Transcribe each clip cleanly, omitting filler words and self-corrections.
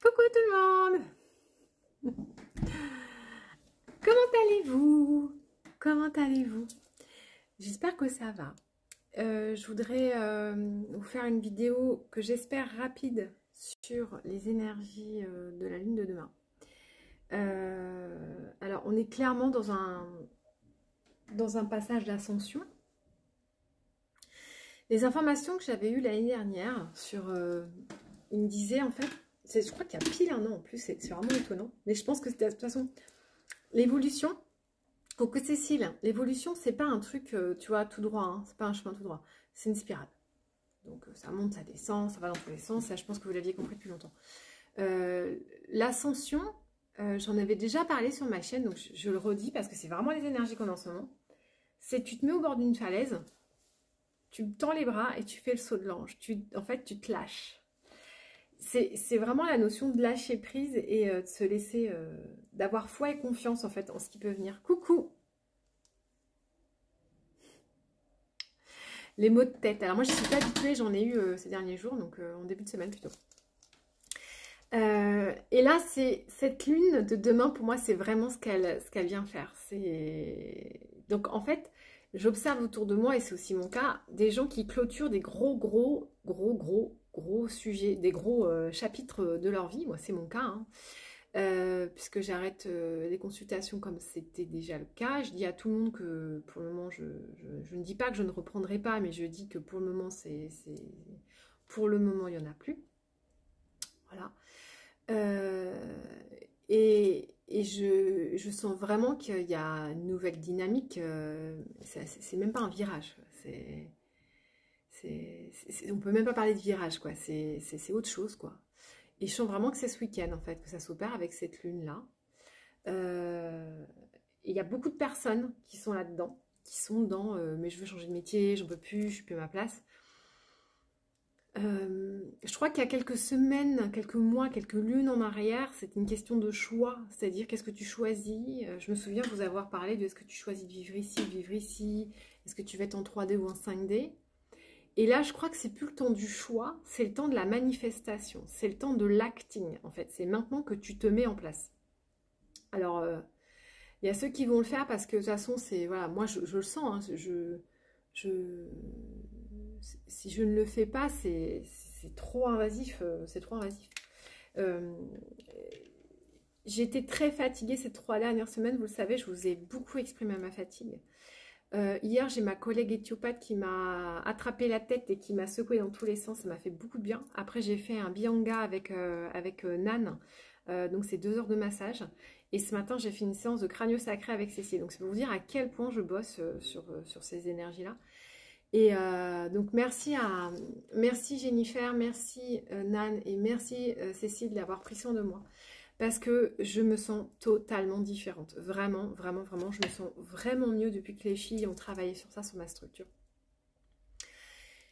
Coucou tout le monde. Comment allez-vous? Comment allez-vous? J'espère que ça va. Je voudrais vous faire une vidéo que j'espère rapide sur les énergies de la lune de demain. Alors, on est clairement dans un passage d'ascension. Les informations que j'avais eues l'année dernière sur... il me disait en fait... Je crois qu'il y a pile un an en plus, c'est vraiment étonnant. Mais je pense que de toute façon, l'évolution, faut que Cécile, l'évolution, c'est pas un truc, tu vois, tout droit, hein, c'est pas un chemin tout droit, c'est une spirale. Donc ça monte, ça descend, ça va dans tous les sens, ça je pense que vous l'aviez compris depuis longtemps. L'ascension, j'en avais déjà parlé sur ma chaîne, donc je le redis parce que c'est vraiment les énergies qu'on a en ce moment. C'est tu te mets au bord d'une falaise, tu tends les bras et tu fais le saut de l'ange. En fait, tu te lâches. C'est vraiment la notion de lâcher prise et de se laisser, d'avoir foi et confiance en fait en ce qui peut venir. Coucou! Les maux de tête. Alors moi je ne suis pas habituée, j'en ai eu ces derniers jours, donc en début de semaine plutôt. Et là, c'est cette lune de demain, pour moi, c'est vraiment ce qu'elle vient faire. Donc en fait, j'observe autour de moi, et c'est aussi mon cas, des gens qui clôturent des gros sujets, des gros chapitres de leur vie. Moi, c'est mon cas, hein. Puisque j'arrête les consultations comme c'était déjà le cas. Je dis à tout le monde que pour le moment, je ne dis pas que je ne reprendrai pas, mais je dis que pour le moment, pour le moment, il n'y en a plus. Voilà. Et je sens vraiment qu'il y a une nouvelle dynamique. C'est même pas un virage. On peut même pas parler de virage, quoi. C'est autre chose, quoi. Et je sens vraiment que c'est ce week-end, en fait, que ça s'opère avec cette lune-là. Il y a beaucoup de personnes qui sont là-dedans, qui sont dans mais je veux changer de métier, j'en peux plus, je suis plus à ma place. Je crois qu'il y a quelques semaines, quelques mois, quelques lunes en arrière, c'était une question de choix, c'est-à-dire qu'est-ce que tu choisis. Je me souviens vous avoir parlé de est-ce que tu choisis de vivre ici, est-ce que tu vas être en 3D ou en 5D. Et là, je crois que c'est plus le temps du choix, c'est le temps de la manifestation, c'est le temps de l'acting, en fait. C'est maintenant que tu te mets en place. Alors, il y a ceux qui vont le faire parce que de toute façon, c'est... Voilà, moi, je le sens, hein, si je ne le fais pas, c'est trop invasif, c'est trop invasif. J'ai été très fatiguée ces 3 dernières semaines, vous le savez, je vous ai beaucoup exprimé ma fatigue. Hier, j'ai ma collègue éthiopathe qui m'a attrapé la tête et qui m'a secoué dans tous les sens. Ça m'a fait beaucoup de bien. Après, j'ai fait un bianga avec Nan. Donc, c'est 2 heures de massage. Et ce matin, j'ai fait une séance de crânio-sacré avec Cécile. Donc, c'est pour vous dire à quel point je bosse sur ces énergies-là. Et donc, merci Jennifer, merci Nan et merci Cécile d'avoir pris soin de moi. Parce que je me sens totalement différente. Vraiment, vraiment, vraiment, je me sens vraiment mieux depuis que les filles ont travaillé sur ça, sur ma structure.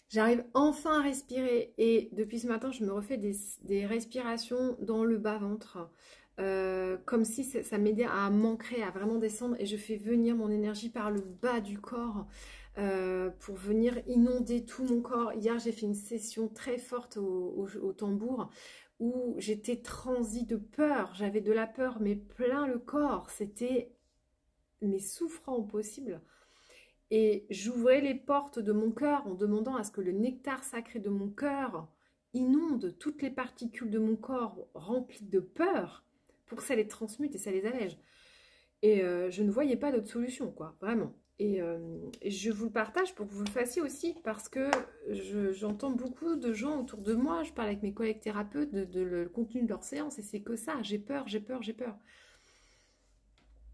J'arrive enfin à respirer et depuis ce matin, je me refais des respirations dans le bas-ventre. Comme si ça m'aidait à m'ancrer, à vraiment descendre et je fais venir mon énergie par le bas du corps pour venir inonder tout mon corps. Hier, j'ai fait une session très forte au tambour où j'étais transie de peur, j'avais de la peur, mais plein le corps, c'était mes souffrants possibles. Et j'ouvrais les portes de mon cœur en demandant à ce que le nectar sacré de mon cœur inonde toutes les particules de mon corps remplies de peur pour que ça les transmute et ça les allège. Et je ne voyais pas d'autre solution, quoi, vraiment. Et je vous le partage pour que vous le fassiez aussi, parce que j'entends beaucoup de gens autour de moi, je parle avec mes collègues thérapeutes de le contenu de leur séance, et c'est que ça, j'ai peur, j'ai peur, j'ai peur.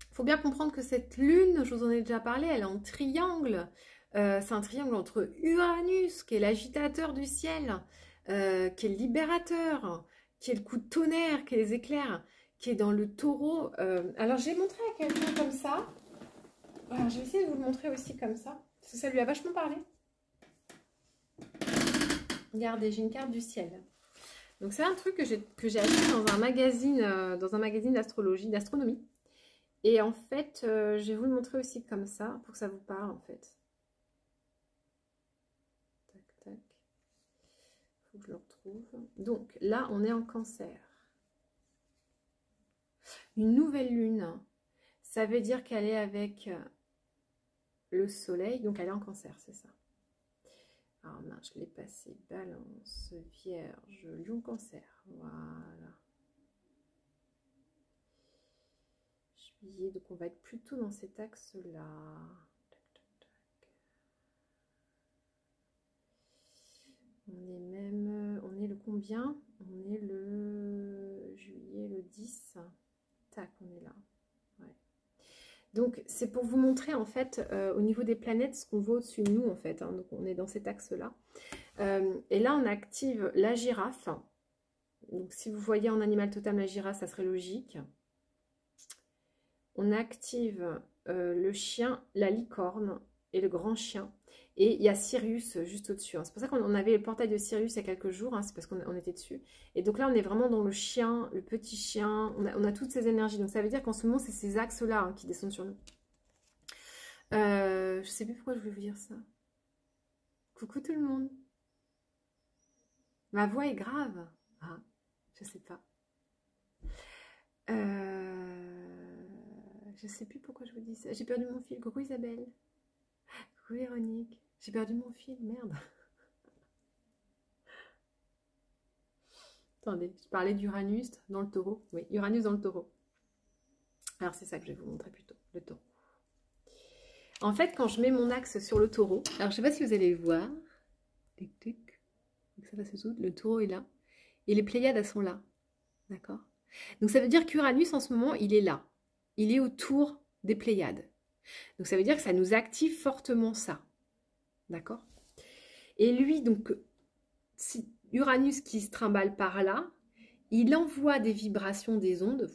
Il faut bien comprendre que cette lune, je vous en ai déjà parlé, elle est en triangle. C'est un triangle entre Uranus, qui est l'agitateur du ciel, qui est le libérateur, qui est le coup de tonnerre, qui est les éclairs, qui est dans le taureau. Alors, j'ai montré à quelqu'un comme ça. Alors, je vais essayer de vous le montrer aussi comme ça, parce que ça lui a vachement parlé. Regardez, j'ai une carte du ciel. Donc, c'est un truc que j'ai acheté dans un magazine d'astrologie, d'astronomie. Et en fait, je vais vous le montrer aussi comme ça, pour que ça vous parle, en fait. Tac, tac. Il faut que je le retrouve. Donc, là, on est en cancer. Une nouvelle lune, ça veut dire qu'elle est avec le soleil, donc elle est en cancer, c'est ça. Alors là, je l'ai passé, balance, vierge, lion, cancer, voilà. Juillet, donc on va être plutôt dans cet axe-là. On est le combien? On est le juillet, le 10. Tac, on est là. Ouais. Donc, c'est pour vous montrer, en fait, au niveau des planètes, ce qu'on voit au-dessus de nous, en fait. Hein. Donc, on est dans cet axe-là. Et là, on active la girafe. Donc, si vous voyez en animal totem la girafe, ça serait logique. On active le chien, la licorne et le grand chien. Et il y a Sirius juste au-dessus. Hein. C'est pour ça qu'on avait le portail de Sirius il y a quelques jours. Hein. C'est parce qu'on était dessus. Et donc là, on est vraiment dans le chien, le petit chien. On a toutes ces énergies. Donc ça veut dire qu'en ce moment, c'est ces axes-là hein, qui descendent sur nous. Je ne sais plus pourquoi je voulais vous dire ça. Coucou tout le monde. Ma voix est grave. Ah, je sais pas. Je sais plus pourquoi je vous dis ça. J'ai perdu mon fil. Coucou Isabelle. Coucou Véronique. J'ai perdu mon fil. Merde. Attendez, je parlais d'Uranus dans le taureau. Oui, Uranus dans le taureau. Alors c'est ça que je vais vous montrer plutôt. Le taureau. En fait, quand je mets mon axe sur le taureau, alors je ne sais pas si vous allez le voir. Tic, tic. Donc ça va se souder. Le taureau est là. Et les Pléiades, elles sont là. D'accord? Donc ça veut dire qu'Uranus en ce moment, il est là. Il est autour des Pléiades. Donc ça veut dire que ça nous active fortement ça. D'accord? Et lui, donc, si Uranus qui se trimballe par là, il envoie des vibrations, des ondes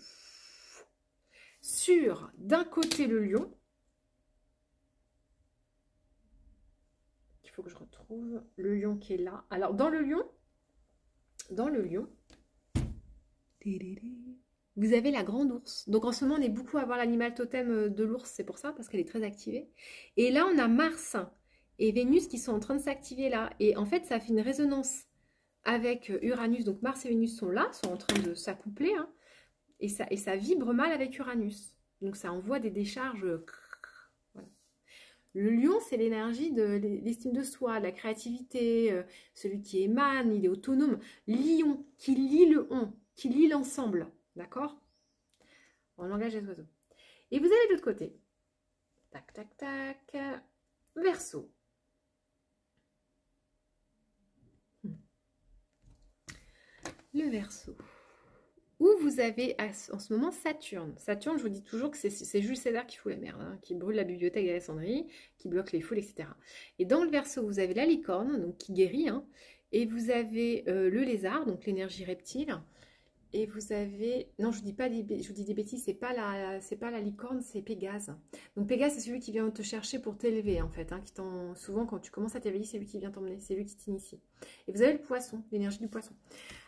sur, d'un côté, le lion. Il faut que je retrouve le lion qui est là. Alors, dans le lion, vous avez la grande ours. Donc en ce moment, on est beaucoup à voir l'animal totem de l'ours, c'est pour ça, parce qu'elle est très activée. Et là, on a Mars et Vénus qui sont en train de s'activer là. Et en fait, ça fait une résonance avec Uranus. Donc Mars et Vénus sont là, sont en train de s'accoupler. Hein, et ça vibre mal avec Uranus. Donc ça envoie des décharges. Voilà. Le lion, c'est l'énergie de l'estime de soi, de la créativité, celui qui émane, il est autonome. Lion, qui lie le on, qui lie l'ensemble. D'accord? En langage des oiseaux. Et vous avez de l'autre côté. Tac, tac, tac. Verseau. Le Verseau. Où vous avez en ce moment Saturne. Saturne, je vous dis toujours que c'est Jules César qui fout la merde, hein, qui brûle la bibliothèque d'Alexandrie, qui bloque les foules, etc. Et dans le Verseau, vous avez la licorne, donc qui guérit, hein, et vous avez le lézard, donc l'énergie reptile. Et vous avez... Non, je vous dis des bêtises, c'est pas la licorne, c'est Pégase. Donc Pégase, c'est celui qui vient te chercher pour t'élever, en fait. Hein, souvent, quand tu commences à t'éveiller, c'est lui qui vient t'emmener, c'est lui qui t'initie. Et vous avez le poisson, l'énergie du poisson.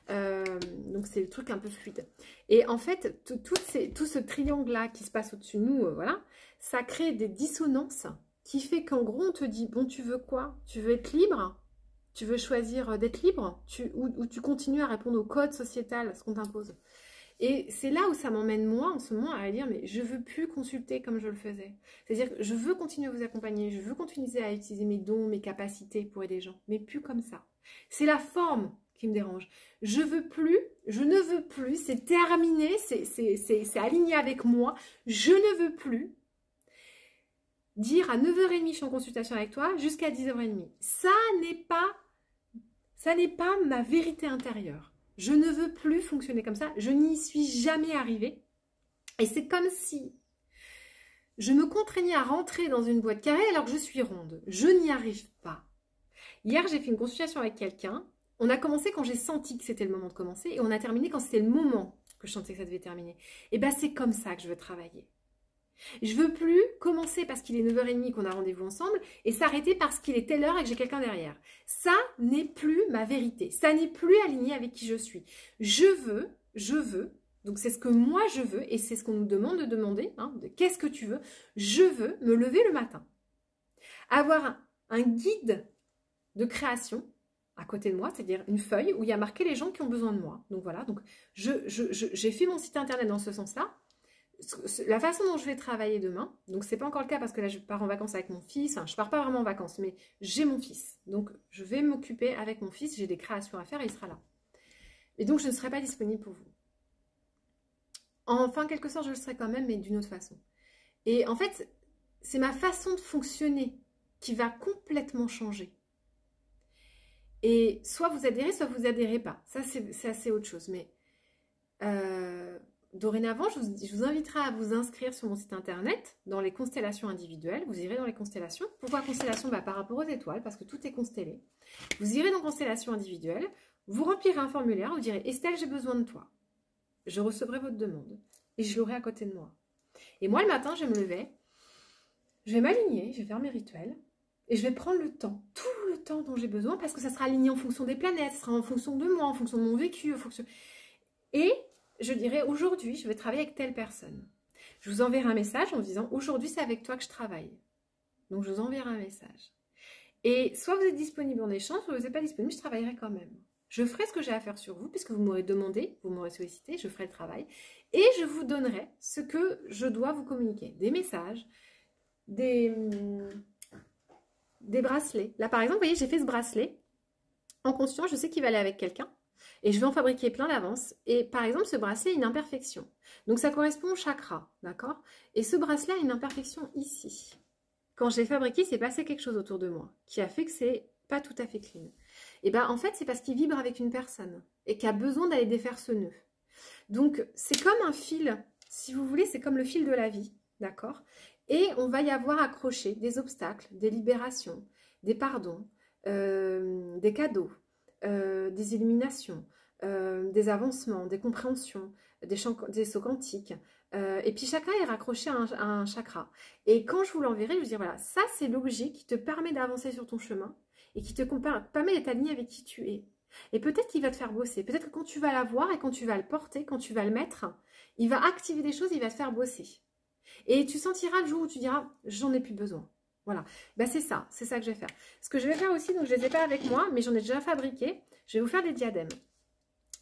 Donc c'est le truc un peu fluide. Et en fait, tout ce triangle-là qui se passe au-dessus de nous, voilà, ça crée des dissonances qui fait qu'en gros, on te dit, bon, tu veux quoi? Tu veux être libre? Tu veux choisir d'être libre ou tu continues à répondre au code sociétal, ce qu'on t'impose. Et c'est là où ça m'emmène moi en ce moment à dire mais je veux plus consulter comme je le faisais. C'est-à-dire que je veux continuer à vous accompagner, je veux continuer à utiliser mes dons, mes capacités pour aider les gens, mais plus comme ça. C'est la forme qui me dérange. Je ne veux plus, c'est terminé, c'est aligné avec moi, je ne veux plus dire à 9h30 je suis en consultation avec toi jusqu'à 10h30. Ça n'est pas ma vérité intérieure. Je ne veux plus fonctionner comme ça. Je n'y suis jamais arrivée. Et c'est comme si je me contraignais à rentrer dans une boîte carrée alors que je suis ronde. Je n'y arrive pas. Hier, j'ai fait une consultation avec quelqu'un. On a commencé quand j'ai senti que c'était le moment de commencer et on a terminé quand c'était le moment que je sentais que ça devait terminer. Et bien, c'est comme ça que je veux travailler. Je veux plus commencer parce qu'il est 9h30 qu'on a rendez-vous ensemble et s'arrêter parce qu'il est telle heure et que j'ai quelqu'un derrière. Ça n'est plus ma vérité. Ça n'est plus aligné avec qui je suis. Je veux, donc c'est ce que moi je veux et c'est ce qu'on nous demande de demander, hein, de qu'est-ce que tu veux? Je veux me lever le matin, avoir un guide de création, à côté de moi, c'est-à-dire une feuille où il y a marqué les gens qui ont besoin de moi. Donc voilà, donc j'ai fait mon site internet dans ce sens-là. La façon dont je vais travailler demain, donc c'est pas encore le cas parce que là je pars en vacances avec mon fils, enfin, je pars pas vraiment en vacances, mais j'ai mon fils. Donc je vais m'occuper avec mon fils, j'ai des créations à faire et il sera là. Et donc je ne serai pas disponible pour vous. Enfin, en quelque sorte, je le serai quand même, mais d'une autre façon. Et en fait, c'est ma façon de fonctionner qui va complètement changer. Et soit vous adhérez, soit vous adhérez pas. Ça, c'est assez autre chose. Mais dorénavant, je vous inviterai à vous inscrire sur mon site internet dans les constellations individuelles. Vous irez dans les constellations. Pourquoi constellation? Par rapport aux étoiles, parce que tout est constellé. Vous irez dans constellations individuelles, vous remplirez un formulaire, vous direz Estelle, j'ai besoin de toi. Je recevrai votre demande et je l'aurai à côté de moi. Et moi, le matin, je me levais, je vais m'aligner, je vais faire mes rituels et je vais prendre le temps, tout le temps dont j'ai besoin parce que ça sera aligné en fonction des planètes, ça sera en fonction de moi, en fonction de mon vécu, en fonction... Et je dirais aujourd'hui, je vais travailler avec telle personne. Je vous enverrai un message en disant aujourd'hui, c'est avec toi que je travaille. Donc, je vous enverrai un message. Et soit vous êtes disponible en échange, soit vous n'êtes pas disponible, je travaillerai quand même. Je ferai ce que j'ai à faire sur vous, puisque vous m'aurez demandé, vous m'aurez sollicité, je ferai le travail. Et je vous donnerai ce que je dois vous communiquer. Des messages, des bracelets. Là, par exemple, vous voyez, j'ai fait ce bracelet. En conscience, je sais qu'il va aller avec quelqu'un. Et je vais en fabriquer plein d'avance. Et par exemple, ce bracelet a une imperfection. Donc, ça correspond au chakra, d'accord? Et ce bracelet a une imperfection ici. Quand je l'ai fabriqué, c'est passé quelque chose autour de moi qui a fait que c'est pas tout à fait clean. Et bien, en fait, c'est parce qu'il vibre avec une personne et qui a besoin d'aller défaire ce nœud. Donc, c'est comme un fil, si vous voulez, c'est comme le fil de la vie, d'accord? Et on va y avoir accroché des obstacles, des libérations, des pardons, des cadeaux, des illuminations, des avancements, des compréhensions, des sauts quantiques. Et puis chacun est raccroché à un chakra. Et quand je vous l'enverrai, je vous dire voilà, ça c'est l'objet qui te permet d'avancer sur ton chemin et qui te permet d'être aligné avec qui tu es. Et peut-être qu'il va te faire bosser. Peut-être que quand tu vas l'avoir et quand tu vas le porter, quand tu vas le mettre, il va activer des choses, il va te faire bosser. Et tu sentiras le jour où tu diras j'en ai plus besoin. Voilà, ben, c'est ça que je vais faire. Ce que je vais faire aussi, donc je ne les ai pas avec moi, mais j'en ai déjà fabriqué. Je vais vous faire des diadèmes.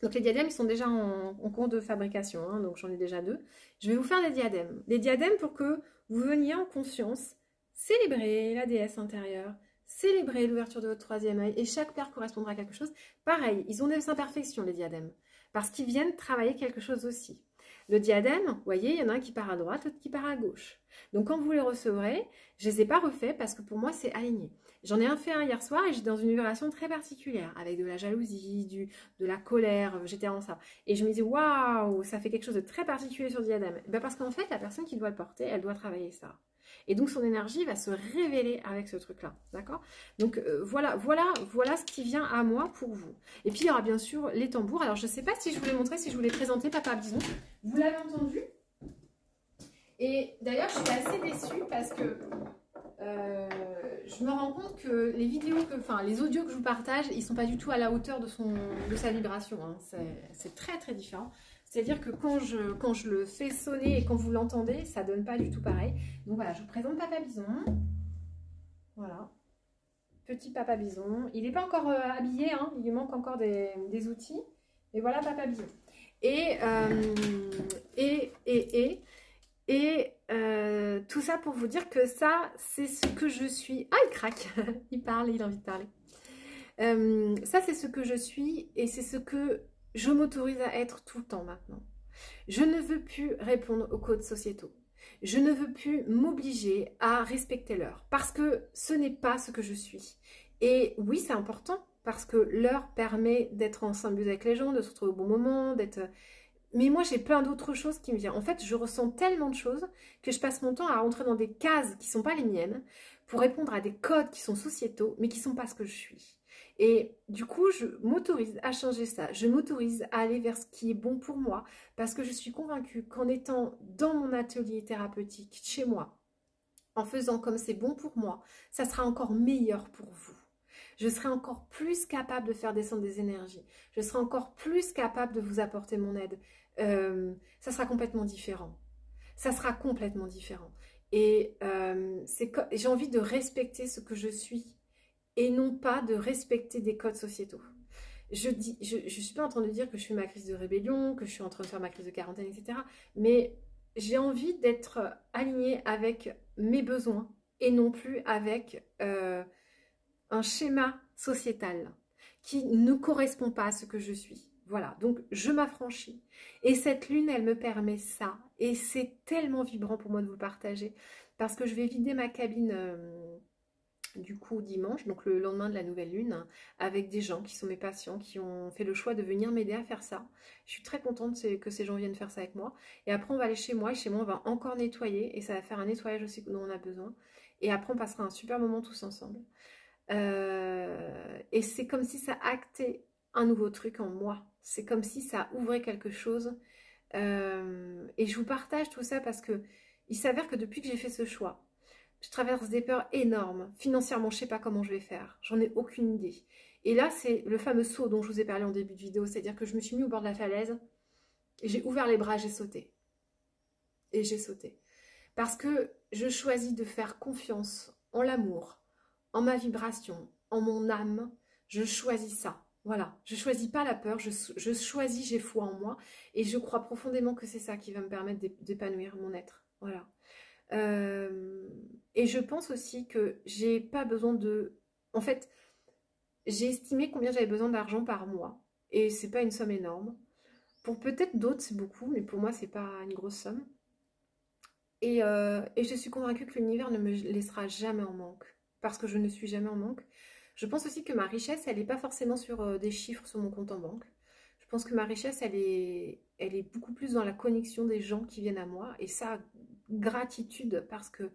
Donc les diadèmes, ils sont déjà en cours de fabrication, hein, donc j'en ai déjà 2. Je vais vous faire des diadèmes. Des diadèmes pour que vous veniez en conscience célébrer la déesse intérieure, célébrer l'ouverture de votre troisième œil, et chaque paire correspondra à quelque chose. Pareil, ils ont des imperfections, les diadèmes, parce qu'ils viennent travailler quelque chose aussi. Le diadème, vous voyez, il y en a un qui part à droite, l'autre qui part à gauche. Donc quand vous les recevrez, je ne les ai pas refaits parce que pour moi, c'est aligné. J'en ai fait un hier soir et j'étais dans une vibration très particulière, avec de la jalousie, de la colère, j'étais en ça. Et je me dis, waouh, ça fait quelque chose de très particulier sur le diadème. Ben parce qu'en fait, la personne qui doit le porter, elle doit travailler ça. Et donc son énergie va se révéler avec ce truc-là, d'accord? Donc voilà ce qui vient à moi pour vous. Et puis il y aura bien sûr les tambours. Alors je ne sais pas si je vous l'ai montré, si je vous l'ai présenté, Papa Bison. Vous l'avez entendu? Et d'ailleurs je suis assez déçue parce que je me rends compte que les vidéos, les audios que je vous partage, ils ne sont pas du tout à la hauteur de sa vibration. Hein. C'est très très différent. C'est-à-dire que quand je le fais sonner et quand vous l'entendez, ça ne donne pas du tout pareil. Donc voilà, je vous présente Papa Bison. Voilà. Petit Papa Bison. Il n'est pas encore habillé, hein. Il lui manque encore des outils. Et voilà Papa Bison. Tout ça pour vous dire que ça, c'est ce que je suis. Ah, il craque. Il parle, il a envie de parler. Ça, c'est ce que je suis et c'est ce que je m'autorise à être tout le temps maintenant. Je ne veux plus répondre aux codes sociétaux. Je ne veux plus m'obliger à respecter l'heure parce que ce n'est pas ce que je suis. Et oui, c'est important parce que l'heure permet d'être en symbiose avec les gens, de se retrouver au bon moment, d'être... Mais moi, j'ai plein d'autres choses qui me viennent. En fait, je ressens tellement de choses que je passe mon temps à rentrer dans des cases qui ne sont pas les miennes pour répondre à des codes qui sont sociétaux, mais qui ne sont pas ce que je suis. Et du coup, je m'autorise à changer ça. Je m'autorise à aller vers ce qui est bon pour moi parce que je suis convaincue qu'en étant dans mon atelier thérapeutique, chez moi, en faisant comme c'est bon pour moi, ça sera encore meilleur pour vous. Je serai encore plus capable de faire descendre des énergies. Je serai encore plus capable de vous apporter mon aide. Ça sera complètement différent. Ça sera complètement différent. Et j'ai envie de respecter ce que je suis et non pas de respecter des codes sociétaux. Je suis pas en train de dire que je fais ma crise de rébellion, que je suis en train de faire ma crise de quarantaine, etc. Mais j'ai envie d'être alignée avec mes besoins et non plus avec un schéma sociétal qui ne correspond pas à ce que je suis. Voilà, donc je m'affranchis. Et cette lune, elle me permet ça. Et c'est tellement vibrant pour moi de vous le partager. Parce que je vais vider ma cabine du coup dimanche, donc le lendemain de la nouvelle lune, avec des gens qui sont mes patients, qui ont fait le choix de venir m'aider à faire ça. Je suis très contente que ces gens viennent faire ça avec moi. Et après, on va aller chez moi. Et chez moi, on va encore nettoyer. Et ça va faire un nettoyage aussi dont on a besoin. Et après, on passera un super moment tous ensemble. Et c'est comme si ça actait un nouveau truc en moi. C'est comme si ça ouvrait quelque chose. Et je vous partage tout ça parce que il s'avère que depuis que j'ai fait ce choix, je traverse des peurs énormes. Financièrement, je ne sais pas comment je vais faire. J'en ai aucune idée. Et là, c'est le fameux saut dont je vous ai parlé en début de vidéo. C'est-à-dire que je me suis mis au bord de la falaise et j'ai ouvert les bras, j'ai sauté. Et j'ai sauté. Parce que je choisis de faire confiance en l'amour, en ma vibration, en mon âme. Je choisis ça. Voilà, je choisis pas la peur, je choisis, j'ai foi en moi et je crois profondément que c'est ça qui va me permettre d'épanouir mon être. Voilà. Et je pense aussi que j'ai pas besoin de... En fait, j'ai estimé combien j'avais besoin d'argent par mois et c'est pas une somme énorme. Pour peut-être d'autres, c'est beaucoup, mais pour moi, c'est pas une grosse somme. Et je suis convaincue que l'univers ne me laissera jamais en manque, parce que je ne suis jamais en manque. Je pense aussi que ma richesse, elle n'est pas forcément sur des chiffres sur mon compte en banque. Je pense que ma richesse, elle est beaucoup plus dans la connexion des gens qui viennent à moi. Et ça, gratitude, parce que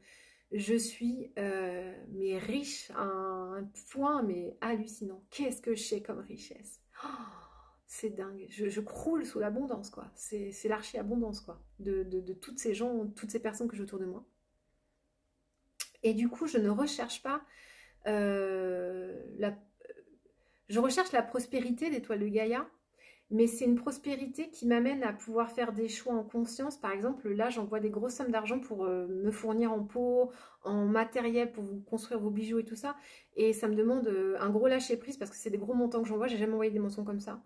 je suis mais riche à un point mais hallucinant. Qu'est-ce que je sais comme richesse? Oh, c'est dingue. Je croule sous l'abondance, quoi. C'est l'archi-abondance, quoi. De toutes ces gens, toutes ces personnes que j'ai autour de moi. Et du coup, je ne recherche pas la... Je recherche la prospérité d'étoile de Gaïa, mais c'est une prospérité qui m'amène à pouvoir faire des choix en conscience. Par exemple, là, j'envoie des grosses sommes d'argent pour me fournir en pot, en matériel pour vous construire vos bijoux et tout ça. Et ça me demande un gros lâcher-prise parce que c'est des gros montants que j'envoie. J'ai jamais envoyé des montants comme ça.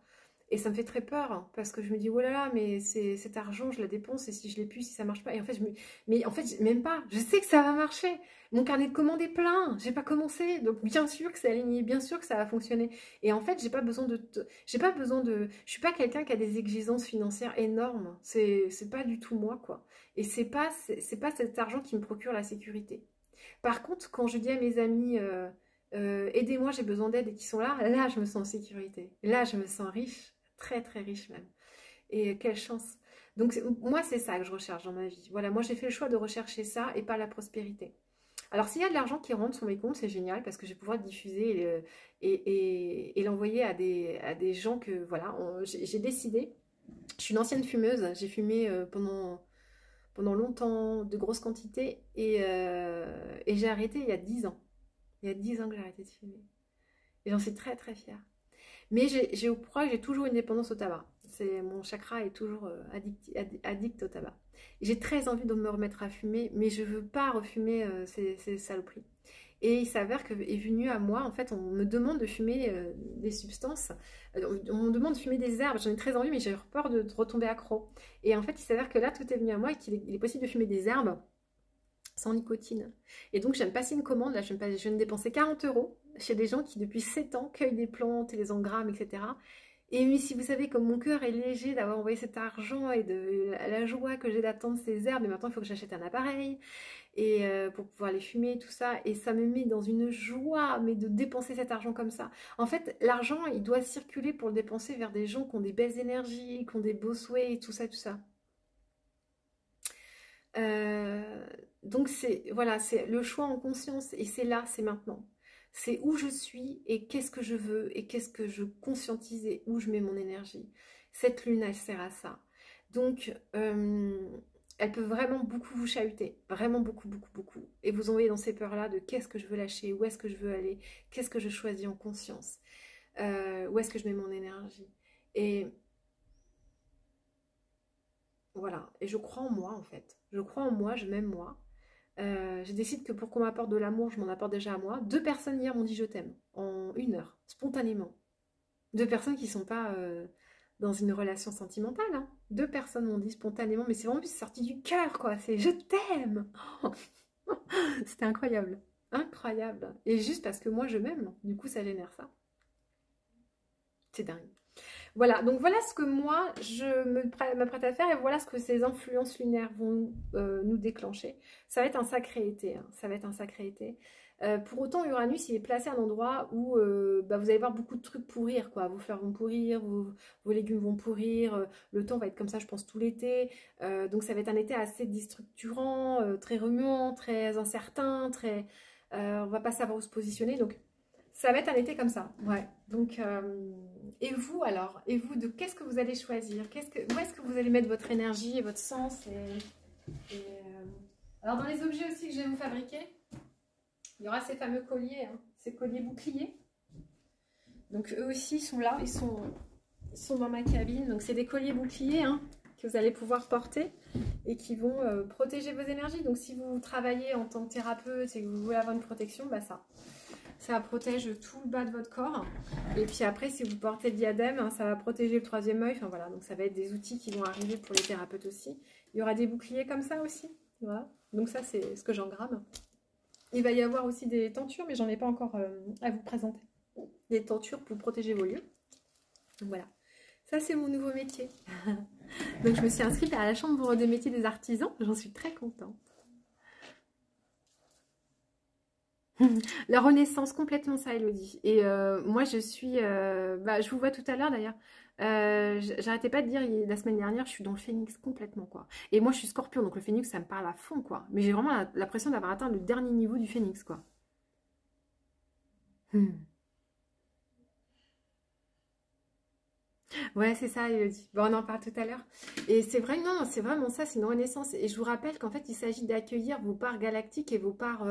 Et ça me fait très peur hein, parce que je me dis, oh là là, mais cet argent, je la dépense et si je l'ai plus, si ça marche pas. Et en fait, mais en fait, même pas. Je sais que ça va marcher. Mon carnet de commandes est plein. J'ai pas commencé. Donc, bien sûr que c'est aligné. Bien sûr que ça va fonctionner. Et en fait, j'ai pas besoin de, je suis pas quelqu'un qui a des exigences financières énormes. C'est pas du tout moi, quoi. Et c'est pas cet argent qui me procure la sécurité. Par contre, quand je dis à mes amis, aidez-moi, j'ai besoin d'aide et qui sont là, là, je me sens en sécurité. Là, je me sens riche, très très riche même. Et quelle chance. Donc moi, c'est ça que je recherche dans ma vie. Voilà, moi j'ai fait le choix de rechercher ça et pas la prospérité. Alors s'il y a de l'argent qui rentre sur mes comptes, c'est génial parce que je vais pouvoir le diffuser et l'envoyer à des gens que, voilà, j'ai décidé. Je suis une ancienne fumeuse, j'ai fumé pendant longtemps de grosses quantités et j'ai arrêté il y a 10 ans. Il y a 10 ans que j'ai arrêté de fumer. Et j'en suis très très fière. Mais j'ai toujours une dépendance au tabac. Mon chakra est toujours addict au tabac. J'ai très envie de me remettre à fumer, mais je ne veux pas refumer ces saloperies. Et il s'avère que est venu à moi, en fait, on me demande de fumer des substances. On me demande de fumer des herbes. J'en ai très envie, mais j'ai peur de retomber accro. Et en fait, il s'avère que là, tout est venu à moi et qu'il est possible de fumer des herbes sans nicotine. Et donc, je viens de passer une commande, là, je viens de dépenser 40 euros chez des gens qui, depuis 7 ans, cueillent des plantes et les engramment, etc. Et oui, si vous savez comme mon cœur est léger d'avoir envoyé cet argent et de la joie que j'ai d'attendre ces herbes, mais maintenant il faut que j'achète un appareil et pour pouvoir les fumer et tout ça, et ça me met dans une joie, mais de dépenser cet argent comme ça. En fait, l'argent, il doit circuler pour le dépenser vers des gens qui ont des belles énergies, qui ont des beaux souhaits et tout ça, tout ça. Euh, donc c'est voilà, c'est le choix en conscience et c'est là, c'est maintenant. C'est où je suis et qu'est-ce que je veux et qu'est-ce que je conscientise et où je mets mon énergie. Cette lune, elle sert à ça. Donc, elle peut vraiment beaucoup vous chahuter, vraiment beaucoup, beaucoup, beaucoup. Et vous envoyer dans ces peurs-là de qu'est-ce que je veux lâcher, où est-ce que je veux aller, qu'est-ce que je choisis en conscience, où est-ce que je mets mon énergie. Et voilà, et je crois en moi en fait. Je crois en moi, je m'aime moi. Je décide que pour qu'on m'apporte de l'amour, je m'en apporte déjà à moi. 2 personnes hier m'ont dit je t'aime, en 1 heure, spontanément. 2 personnes qui sont pas dans une relation sentimentale, hein. 2 personnes m'ont dit spontanément, mais c'est vraiment sorti du cœur, quoi. C'est je t'aime. C'était incroyable. Incroyable. Et juste parce que moi je m'aime, du coup ça génère ça. C'est dingue. Voilà, donc voilà ce que moi je m'apprête à faire et voilà ce que ces influences lunaires vont nous déclencher. Ça va être un sacré été, hein. Ça va être un sacré été. Pour autant, Uranus, il est placé à un endroit où bah, vous allez voir beaucoup de trucs pourrir, quoi. Vos fleurs vont pourrir, vos légumes vont pourrir, le temps va être comme ça, je pense, tout l'été. Donc ça va être un été assez déstructurant, très remuant, très incertain, très... on va pas savoir où se positionner, donc ça va être un été comme ça, ouais. Donc, et vous alors? Et vous, de qu'est-ce que vous allez choisir? Où est-ce que vous allez mettre votre énergie et votre sens Alors, dans les objets aussi que je vais vous fabriquer, il y aura ces fameux colliers, hein, ces colliers boucliers. Donc, eux aussi sont là, ils sont dans ma cabine. Donc, c'est des colliers boucliers, hein, que vous allez pouvoir porter et qui vont protéger vos énergies. Donc, si vous travaillez en tant que thérapeute et que vous voulez avoir une protection, bah ça protège tout le bas de votre corps. Et puis après, si vous portez le diadème, hein, ça va protéger le 3e œil. Enfin voilà, donc ça va être des outils qui vont arriver pour les thérapeutes aussi. Il y aura des boucliers comme ça aussi. Voilà. Donc ça, c'est ce que j'engramme. Il va y avoir aussi des tentures, mais j'en ai pas encore à vous présenter. Des tentures pour protéger vos lieux. Donc voilà. Ça, c'est mon nouveau métier. Donc je me suis inscrite à la Chambre des métiers des artisans. J'en suis très contente. La renaissance, complètement ça, Elodie. Et moi, je suis... bah, je vous vois tout à l'heure, d'ailleurs. J'arrêtais pas de dire, la semaine dernière, je suis dans le phénix complètement, quoi. Et moi, je suis scorpion, donc le phénix, ça me parle à fond, quoi. Mais j'ai vraiment l'impression d'avoir atteint le dernier niveau du phénix, quoi. Hmm. Ouais, c'est ça, Elodie. Bon, on en parle tout à l'heure. Et c'est vrai, non, c'est vraiment ça, c'est une renaissance. Et je vous rappelle qu'en fait, il s'agit d'accueillir vos parts galactiques et vos parts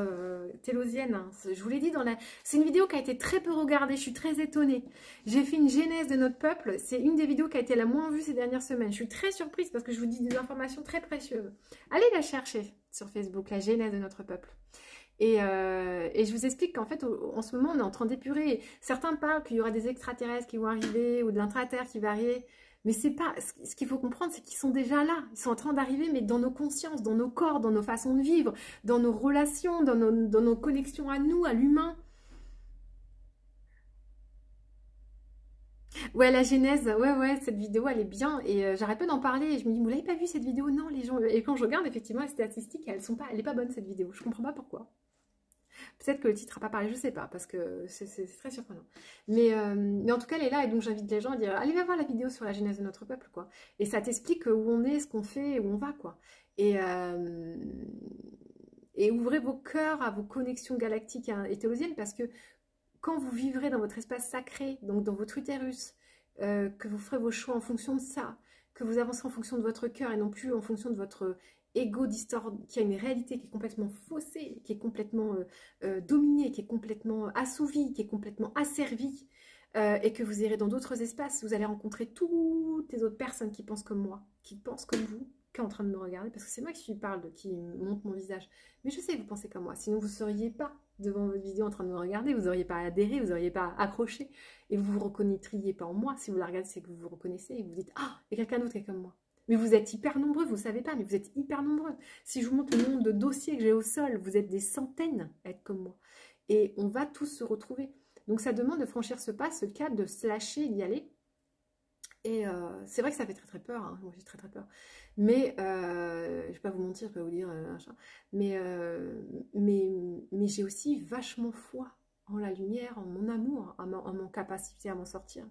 télosiennes, hein. Je vous l'ai dit dans la... C'est une vidéo qui a été très peu regardée, je suis très étonnée. J'ai fait une genèse de notre peuple. C'est une des vidéos qui a été la moins vue ces dernières semaines. Je suis très surprise parce que je vous dis des informations très précieuses. Allez la chercher sur Facebook, la genèse de notre peuple. Et je vous explique qu'en fait, en ce moment, on est en train d'épurer. Certains parlent qu'il y aura des extraterrestres qui vont arriver ou de l'intraterre qui va arriver. Mais c'est pas. Ce qu'il faut comprendre, c'est qu'ils sont déjà là. Ils sont en train d'arriver, mais dans nos consciences, dans nos corps, dans nos façons de vivre, dans nos relations, dans nos connexions à nous, à l'humain. Ouais, la genèse, ouais, cette vidéo, elle est bien. Et j'arrête pas d'en parler. Et je me dis, vous l'avez pas vu cette vidéo? Non, les gens. Et quand je regarde, effectivement, les statistiques, elle est pas bonne cette vidéo. Je comprends pas pourquoi. Peut-être que le titre n'a pas parlé, je sais pas, parce que c'est très surprenant. Mais en tout cas, elle est là, et donc j'invite les gens à dire, allez va voir la vidéo sur la genèse de notre peuple, quoi. Et ça t'explique où on est, ce qu'on fait, où on va, quoi. Et, euh, et ouvrez vos cœurs à vos connexions galactiques et théosiennes, parce que quand vous vivrez dans votre espace sacré, donc dans votre utérus, que vous ferez vos choix en fonction de ça, que vous avancerez en fonction de votre cœur et non plus en fonction de votre ego qui a une réalité qui est complètement faussée, qui est complètement dominée, qui est complètement assouvie, qui est complètement asservie, et que vous irez dans d'autres espaces, vous allez rencontrer toutes les autres personnes qui pensent comme moi, qui pensent comme vous, qui sont en train de me regarder, parce que c'est moi qui parle, qui montre mon visage. Mais je sais que vous pensez comme moi, sinon vous ne seriez pas devant votre vidéo en train de me regarder, vous n'auriez pas adhéré, vous n'auriez pas accroché, et vous ne vous reconnaîtriez pas en moi. Si vous la regardez, c'est que vous vous reconnaissez, et vous dites « Ah, il y a quelqu'un d'autre qui est comme moi ». Mais vous êtes hyper nombreux, vous ne savez pas, mais vous êtes hyper nombreux. Si je vous montre le nombre de dossiers que j'ai au sol, vous êtes des centaines à être comme moi. Et on va tous se retrouver. Donc ça demande de franchir ce pas, ce cap, de se lâcher, d'y aller. Et c'est vrai que ça fait très très peur, hein. Moi j'ai très très peur. Mais je vais pas vous mentir, je vais pas vous dire mais, mais j'ai aussi vachement foi en la lumière, en mon amour, en mon capacité à m'en sortir.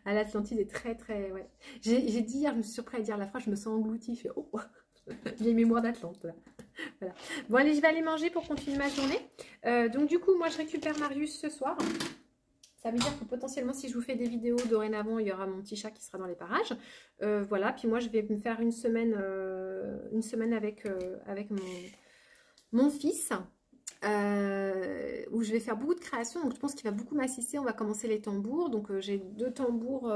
À l'Atlantide est très très... Ouais. J'ai dit hier, je me suis surpris à dire la phrase, je me sens engloutie. Je fais, oh, vieille mémoire d'Atlante. Voilà. Bon allez, je vais aller manger pour continuer ma journée. Donc du coup, moi je récupère Marius ce soir. Ça veut dire que potentiellement, si je vous fais des vidéos dorénavant, il y aura mon petit chat qui sera dans les parages. Voilà, puis moi, je vais me faire une semaine avec, avec mon fils, où je vais faire beaucoup de créations. Donc, je pense qu'il va beaucoup m'assister. On va commencer les tambours. Donc, j'ai deux tambours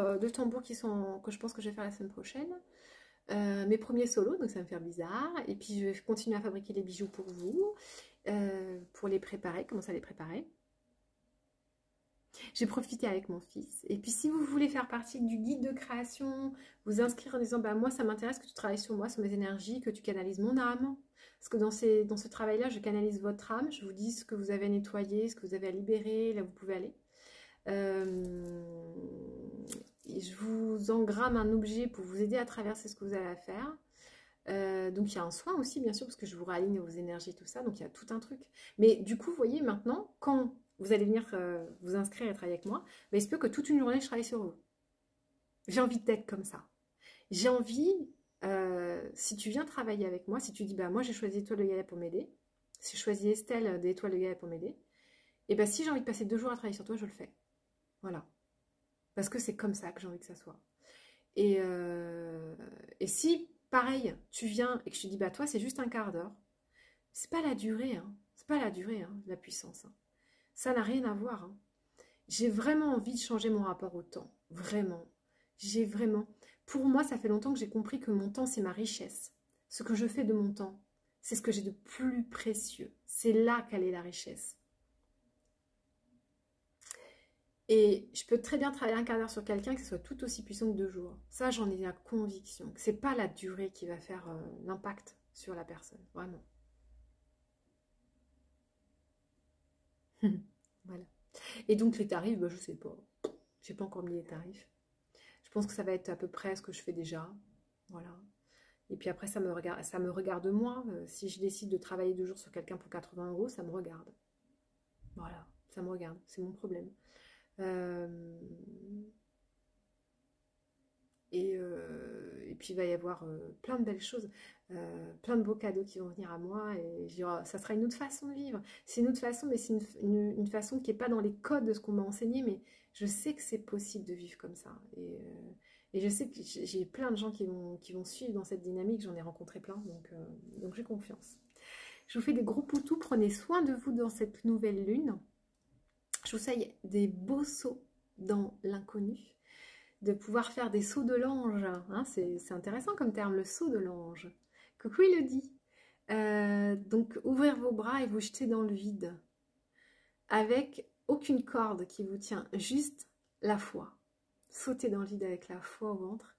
que je pense que je vais faire la semaine prochaine. mes premiers solos, donc ça va me faire bizarre. Et puis je vais continuer à fabriquer les bijoux pour vous, pour les préparer, commencer à les préparer. J'ai profité avec mon fils. Et puis si vous voulez faire partie du guide de création, vous inscrire en disant bah, moi ça m'intéresse que tu travailles sur moi, sur mes énergies, que tu canalises mon âme. Parce que dans ce travail-là, je canalise votre âme, je vous dis ce que vous avez à nettoyer, ce que vous avez à libérer, là où vous pouvez aller. Et je vous engramme un objet pour vous aider à traverser ce que vous avez à faire. Donc il y a un soin aussi bien sûr parce que je vous réaligne vos énergies tout ça, donc il y a tout un truc. Mais du coup vous voyez maintenant quand vous allez venir vous inscrire et travailler avec moi, bah, il se peut que toute une journée je travaille sur vous. J'ai envie d'être comme ça. J'ai envie, si tu viens travailler avec moi, si tu dis bah moi j'ai choisi Étoile de Gaïa pour m'aider, si je choisis Estelle d'Étoile de Gaïa pour m'aider, et bah si j'ai envie de passer 2 jours à travailler sur toi, je le fais. Voilà. Parce que c'est comme ça que j'ai envie que ça soit. Et si, pareil, tu viens et que je te dis, bah toi, c'est juste un quart d'heure, c'est pas la durée, hein. C'est pas la durée, hein, la puissance. Hein. Ça n'a rien à voir. Hein. J'ai vraiment envie de changer mon rapport au temps. Vraiment. J'ai vraiment... Pour moi, ça fait longtemps que j'ai compris que mon temps, c'est ma richesse. Ce que je fais de mon temps, c'est ce que j'ai de plus précieux. C'est là qu'elle est la richesse. Et je peux très bien travailler un quart d'heure sur quelqu'un que ce soit tout aussi puissant que 2 jours. Ça, j'en ai la conviction. C'est pas la durée qui va faire l'impact sur la personne. Vraiment. Voilà. Et donc les tarifs, bah, je sais pas. J'ai pas encore mis les tarifs. Je pense que ça va être à peu près ce que je fais déjà. Voilà. Et puis après, ça me regarde moi. Si je décide de travailler 2 jours sur quelqu'un pour 80 €, ça me regarde. Voilà. Ça me regarde. C'est mon problème. Et puis il va y avoir plein de belles choses, plein de beaux cadeaux qui vont venir à moi et je dirais, ça sera une autre façon de vivre. C'est une autre façon, mais c'est une façon qui n'est pas dans les codes de ce qu'on m'a enseigné, mais je sais que c'est possible de vivre comme ça. Et je sais que j'ai plein de gens qui vont suivre dans cette dynamique, j'en ai rencontré plein, donc j'ai confiance. Je vous fais des gros poutous, prenez soin de vous dans cette nouvelle lune. Je vous souhaite des beaux sauts dans l'inconnu, de pouvoir faire des sauts de l'ange. Hein, c'est intéressant comme terme, le saut de l'ange. Coucou Elodie. Donc, ouvrir vos bras et vous jeter dans le vide. Avec aucune corde qui vous tient, juste la foi. Sauter dans le vide avec la foi au ventre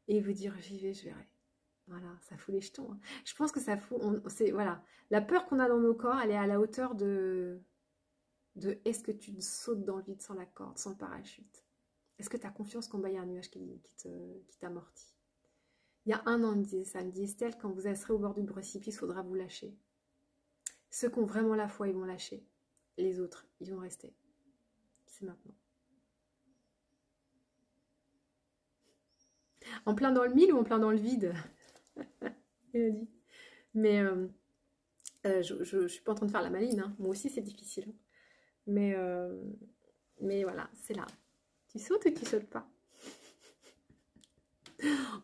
et vous dire j'y vais, je verrai. Voilà, ça fout les jetons. Hein. Je pense que ça fout... voilà. La peur qu'on a dans nos corps, elle est à la hauteur de est-ce que tu sautes dans le vide sans la corde, sans le parachute? Est-ce que tu as confiance qu'en bas, il y a un nuage qui t'amortit? Il y a 1 an, il me disait ça. Il me dit, Estelle, quand vous serez au bord du précipice, il faudra vous lâcher. Ceux qui ont vraiment la foi, ils vont lâcher. Les autres, ils vont rester. C'est maintenant. En plein dans le mille ou en plein dans le vide? Il a dit. Mais je ne suis pas en train de faire la maline. Hein. Moi aussi, c'est difficile. Hein. Mais voilà, c'est là. Tu sautes ou tu sautes pas?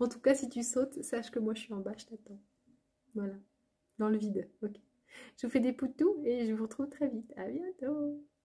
En tout cas, si tu sautes, sache que moi je suis en bas, je t'attends. Voilà, dans le vide. Ok. Je vous fais des poutous et je vous retrouve très vite. À bientôt.